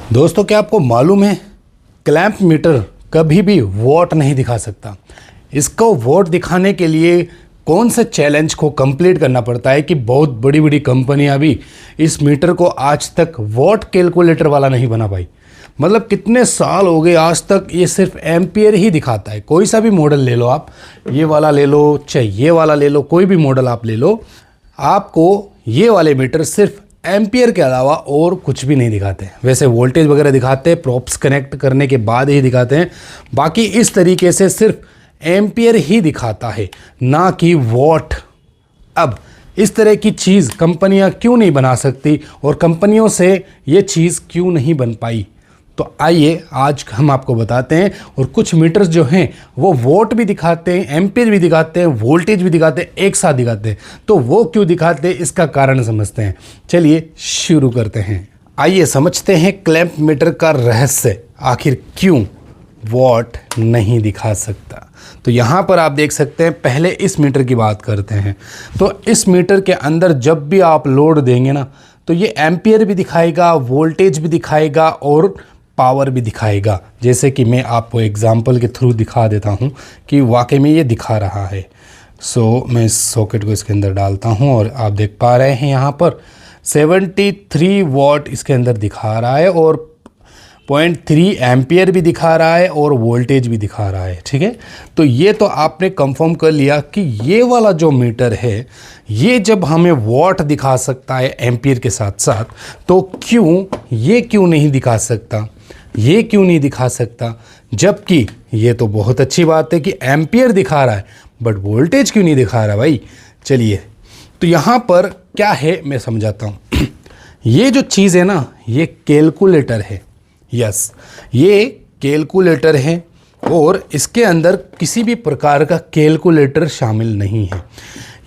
दोस्तों, क्या आपको मालूम है क्लैंप मीटर कभी भी वॉट नहीं दिखा सकता। इसको वॉट दिखाने के लिए कौन से चैलेंज को कंप्लीट करना पड़ता है कि बहुत बड़ी बड़ी कंपनियां भी इस मीटर को आज तक वॉट कैलकुलेटर वाला नहीं बना पाई। मतलब कितने साल हो गए, आज तक ये सिर्फ एम्पियर ही दिखाता है। कोई सा भी मॉडल ले लो आप, ये वाला ले लो चाहे ये वाला ले लो, कोई भी मॉडल आप ले लो, आपको ये वाले मीटर सिर्फ एम्पियर के अलावा और कुछ भी नहीं दिखाते। वैसे वोल्टेज वगैरह दिखाते हैं, प्रॉप्स कनेक्ट करने के बाद ही दिखाते हैं, बाकी इस तरीके से सिर्फ एम्पियर ही दिखाता है, ना कि वॉट। अब इस तरह की चीज़ कंपनियां क्यों नहीं बना सकती और कंपनियों से ये चीज़ क्यों नहीं बन पाई, तो आइए आज हम आपको बताते हैं। और कुछ मीटर्स जो हैं वो वोट भी दिखाते हैं, एम्पियर भी दिखाते हैं, वोल्टेज भी दिखाते हैं, एक साथ दिखाते हैं। तो वो क्यों दिखाते हैं, इसका कारण समझते हैं। चलिए शुरू करते हैं। आइए समझते हैं क्लैंप मीटर का रहस्य, आखिर क्यों वॉट नहीं दिखा सकता। तो यहाँ पर आप देख सकते हैं, पहले इस मीटर की बात करते हैं। तो इस मीटर के अंदर जब भी आप लोड देंगे ना, तो ये एम्पियर भी दिखाएगा, वोल्टेज भी दिखाएगा और पावर भी दिखाएगा। जैसे कि मैं आपको एग्जांपल के थ्रू दिखा देता हूँ कि वाकई में ये दिखा रहा है। मैं इस सॉकेट को इसके अंदर डालता हूँ और आप देख पा रहे हैं यहाँ पर 73 वॉट इसके अंदर दिखा रहा है और 0.3 एम्पियर भी दिखा रहा है और वोल्टेज भी दिखा रहा है। ठीक है, तो ये तो आपने कंफर्म कर लिया कि ये वाला जो मीटर है ये जब हमें वॉट दिखा सकता है एम्पियर के साथ साथ, तो क्यों नहीं दिखा सकता, ये क्यों नहीं दिखा सकता। जबकि ये तो बहुत अच्छी बात है कि एम्पियर दिखा रहा है, बट वोल्टेज क्यों नहीं दिखा रहा भाई। चलिए, तो यहाँ पर क्या है मैं समझाता हूँ। ये जो चीज़ है ना, ये कैलकुलेटर है। यस, ये कैलकुलेटर है और इसके अंदर किसी भी प्रकार का कैलकुलेटर शामिल नहीं है।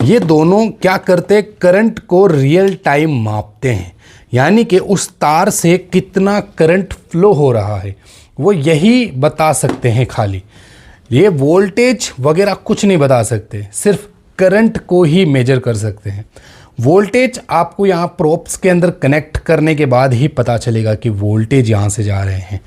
ये दोनों क्या करते हैं, करंट को रियल टाइम मापते हैं, यानी कि उस तार से कितना करंट फ्लो हो रहा है वो यही बता सकते हैं। खाली ये वोल्टेज वगैरह कुछ नहीं बता सकते, सिर्फ करंट को ही मेजर कर सकते हैं। वोल्टेज आपको यहाँ प्रोप्स के अंदर कनेक्ट करने के बाद ही पता चलेगा कि वोल्टेज यहाँ से जा रहे हैं।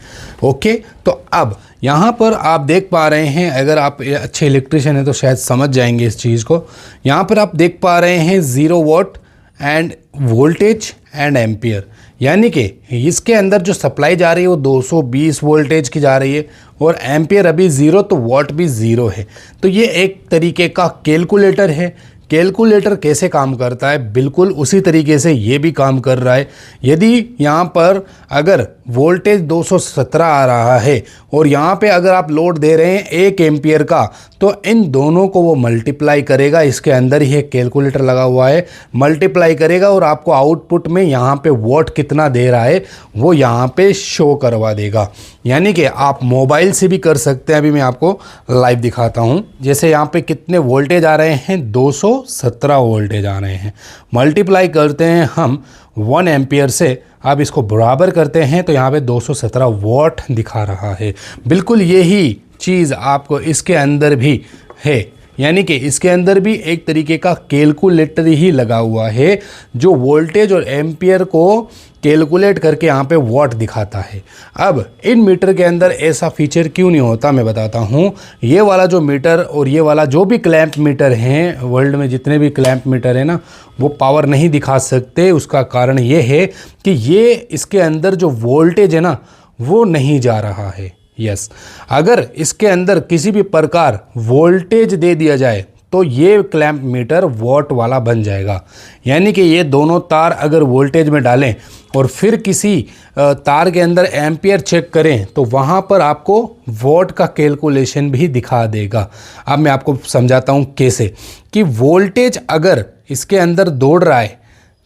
ओके, तो अब यहाँ पर आप देख पा रहे हैं, अगर आप अच्छे इलेक्ट्रिशियन हैं तो शायद समझ जाएंगे इस चीज़ को। यहाँ पर आप देख पा रहे हैं 0 what end voltage and ampere, यानी कि इसके अंदर जो सप्लाई जा रही है वो 220 वोल्टेज की जा रही है और एम्पियर अभी 0, तो वॉट भी 0 है। तो ये एक तरीके का कैलकुलेटर है। कैलकुलेटर कैसे काम करता है, बिल्कुल उसी तरीके से ये भी काम कर रहा है। यदि यहाँ पर अगर वोल्टेज 217 आ रहा है और यहाँ पे अगर आप लोड दे रहे हैं 1 एम्पियर का, तो इन दोनों को वो मल्टीप्लाई करेगा। इसके अंदर ही एक कैलकुलेटर लगा हुआ है, मल्टीप्लाई करेगा और आपको आउटपुट में यहाँ पे वॉट कितना दे रहा है वो यहाँ पे शो करवा देगा। यानी कि आप मोबाइल से भी कर सकते हैं। अभी मैं आपको लाइव दिखाता हूँ। जैसे यहाँ पे कितने वोल्टेज आ रहे हैं, 217 वोल्टेज आ रहे हैं। मल्टीप्लाई करते हैं हम 1 एम्पियर से, अब इसको बराबर करते हैं तो यहाँ पे 217 वॉट दिखा रहा है। बिल्कुल यही चीज़ आपको इसके अंदर भी है, यानी कि इसके अंदर भी एक तरीके का कैलकुलेटर ही लगा हुआ है जो वोल्टेज और एम्पियर को कैलकुलेट करके यहाँ पे वॉट दिखाता है। अब इन मीटर के अंदर ऐसा फीचर क्यों नहीं होता मैं बताता हूँ। ये वाला जो मीटर और ये वाला जो भी क्लैंप मीटर हैं, वर्ल्ड में जितने भी क्लैंप मीटर हैं ना, वो पावर नहीं दिखा सकते। उसका कारण ये है कि ये इसके अंदर जो वोल्टेज है ना वो नहीं जा रहा है। यस, अगर इसके अंदर किसी भी प्रकार वोल्टेज दे दिया जाए तो ये क्लैंप मीटर वॉट वाला बन जाएगा। यानी कि ये दोनों तार अगर वोल्टेज में डालें और फिर किसी तार के अंदर एम्पियर चेक करें तो वहाँ पर आपको वॉट का कैलकुलेशन भी दिखा देगा। अब मैं आपको समझाता हूँ कैसे, कि वोल्टेज अगर इसके अंदर दौड़ रहा है,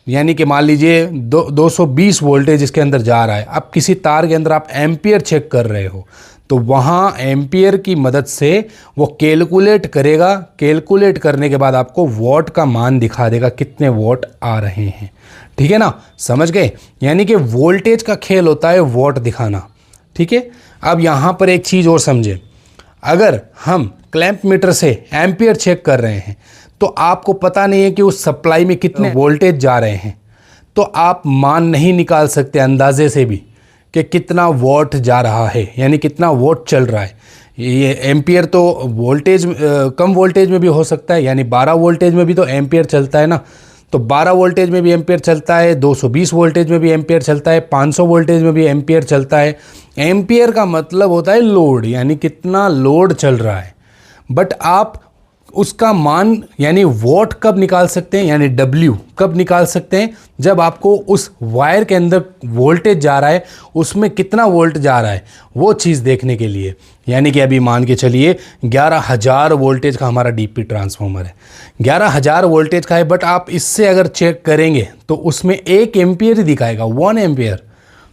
यानी कि मान लीजिए 220 वोल्टेज इसके अंदर जा रहा है। अब किसी तार के अंदर आप एम्पियर चेक कर रहे हो तो वहाँ एम्पियर की मदद से वो कैलकुलेट करेगा। कैलकुलेट करने के बाद आपको वॉट का मान दिखा देगा, कितने वॉट आ रहे हैं। ठीक है ना, समझ गए। यानी कि वोल्टेज का खेल होता है वॉट दिखाना। ठीक है, अब यहाँ पर एक चीज़ और समझें, अगर हम क्लैंप मीटर से एम्पियर चेक कर रहे हैं तो आपको पता नहीं है कि उस सप्लाई में कितने वोल्टेज जा रहे हैं, तो आप मान नहीं निकाल सकते अंदाजे से भी कि कितना वॉट जा रहा है, यानी कितना वॉट चल रहा है। ये एम्पियर तो वोल्टेज कम वोल्टेज में भी हो सकता है, यानी 12 वोल्टेज में भी तो एम्पियर चलता है ना, तो 12 वोल्टेज में भी एम्पियर चलता है, 220 वोल्टेज में भी एम्पियर चलता है, 500 वोल्टेज में भी एम्पियर चलता है। एम्पियर का मतलब होता है लोड, यानी कितना लोड चल रहा है। बट आप उसका मान यानी वॉट कब निकाल सकते हैं, यानी W कब निकाल सकते हैं, जब आपको उस वायर के अंदर वोल्टेज जा रहा है, उसमें कितना वोल्ट जा रहा है वो चीज़ देखने के लिए। यानी कि अभी मान के चलिए 11,000 वोल्टेज का हमारा DP ट्रांसफार्मर है, 11,000 वोल्टेज का है, बट आप इससे अगर चेक करेंगे तो उसमें 1 एम्पियर ही दिखाएगा, 1 एम्पियर,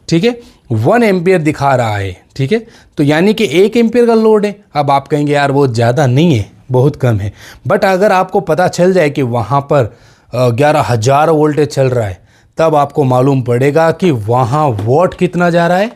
ठीक है, 1 एम्पियर दिखा रहा है, ठीक है। तो यानी कि 1 एम्पियर का लोड है। अब आप कहेंगे यार वो ज़्यादा नहीं है, बहुत कम है, बट अगर आपको पता चल जाए कि वहाँ पर 11,000 वोल्टेज चल रहा है, तब आपको मालूम पड़ेगा कि वहाँ वॉट कितना जा रहा है,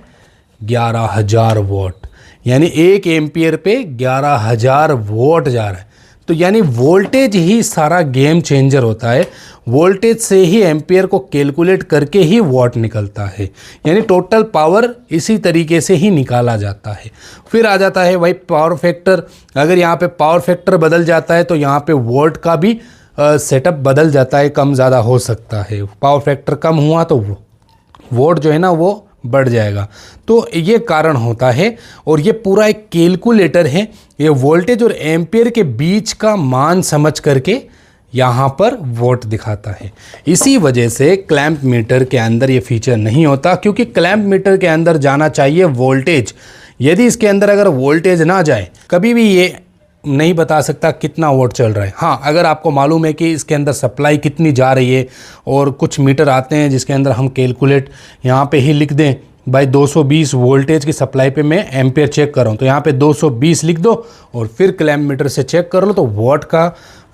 11,000 वॉट, यानी 1 एम्पियर पे 11,000 वॉट जा रहा है। तो यानी वोल्टेज ही सारा गेम चेंजर होता है, वोल्टेज से ही एम्पियर को कैलकुलेट करके ही वॉट निकलता है, यानी टोटल पावर इसी तरीके से ही निकाला जाता है। फिर आ जाता है भाई पावर फैक्टर। अगर यहाँ पे पावर फैक्टर बदल जाता है तो यहाँ पे वोल्ट का भी सेटअप बदल जाता है, कम ज़्यादा हो सकता है। पावर फैक्टर कम हुआ तो वोल्ट जो है ना वो बढ़ जाएगा। तो ये कारण होता है, और ये पूरा एक कैलकुलेटर है, ये वोल्टेज और एम्पियर के बीच का मान समझ करके यहाँ पर वोट दिखाता है। इसी वजह से क्लैंप मीटर के अंदर ये फीचर नहीं होता, क्योंकि क्लैंप मीटर के अंदर जाना चाहिए वोल्टेज। यदि इसके अंदर अगर वोल्टेज ना जाए, कभी भी ये नहीं बता सकता कितना वोट चल रहा है। हाँ, अगर आपको मालूम है कि इसके अंदर सप्लाई कितनी जा रही है, और कुछ मीटर आते हैं जिसके अंदर हम कैलकुलेट यहाँ पे ही लिख दें, भाई 220 वोल्टेज की सप्लाई पे मैं एम्पियर चेक कर रहा हूँ, तो यहाँ पे 220 लिख दो और फिर क्लैंप मीटर से चेक कर लो, तो वॉट का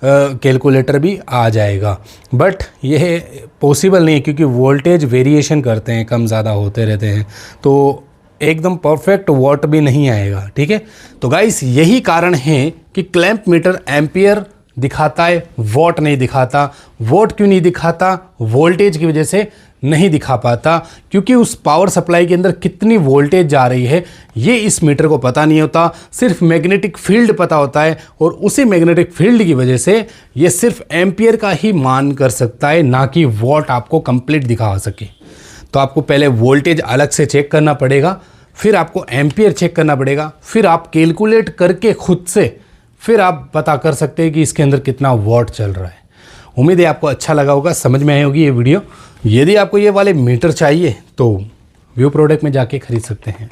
कैलकुलेटर भी आ जाएगा। बट यह पॉसिबल नहीं है, क्योंकि वोल्टेज वेरिएशन करते हैं, कम ज़्यादा होते रहते हैं, तो एकदम परफेक्ट वॉट भी नहीं आएगा, ठीक है। तो गाइस यही कारण है कि क्लैंप मीटर एम्पियर दिखाता है, वॉट नहीं दिखाता। वॉट क्यों नहीं दिखाता? वोल्टेज की वजह से नहीं दिखा पाता, क्योंकि उस पावर सप्लाई के अंदर कितनी वोल्टेज जा रही है ये इस मीटर को पता नहीं होता। सिर्फ मैग्नेटिक फील्ड पता होता है, और उसी मैग्नेटिक फील्ड की वजह से ये सिर्फ एम्पियर का ही मान कर सकता है, ना कि वॉट आपको कंप्लीट दिखा सके। तो आपको पहले वोल्टेज अलग से चेक करना पड़ेगा, फिर आपको एम्पियर चेक करना पड़ेगा, फिर आप कैलकुलेट करके खुद से फिर आप पता कर सकते हैं कि इसके अंदर कितना वॉट चल रहा है। उम्मीद है आपको अच्छा लगा होगा, समझ में आई होगी ये वीडियो। यदि आपको ये वाले मीटर चाहिए तो व्यू प्रोडक्ट में जाके खरीद सकते हैं।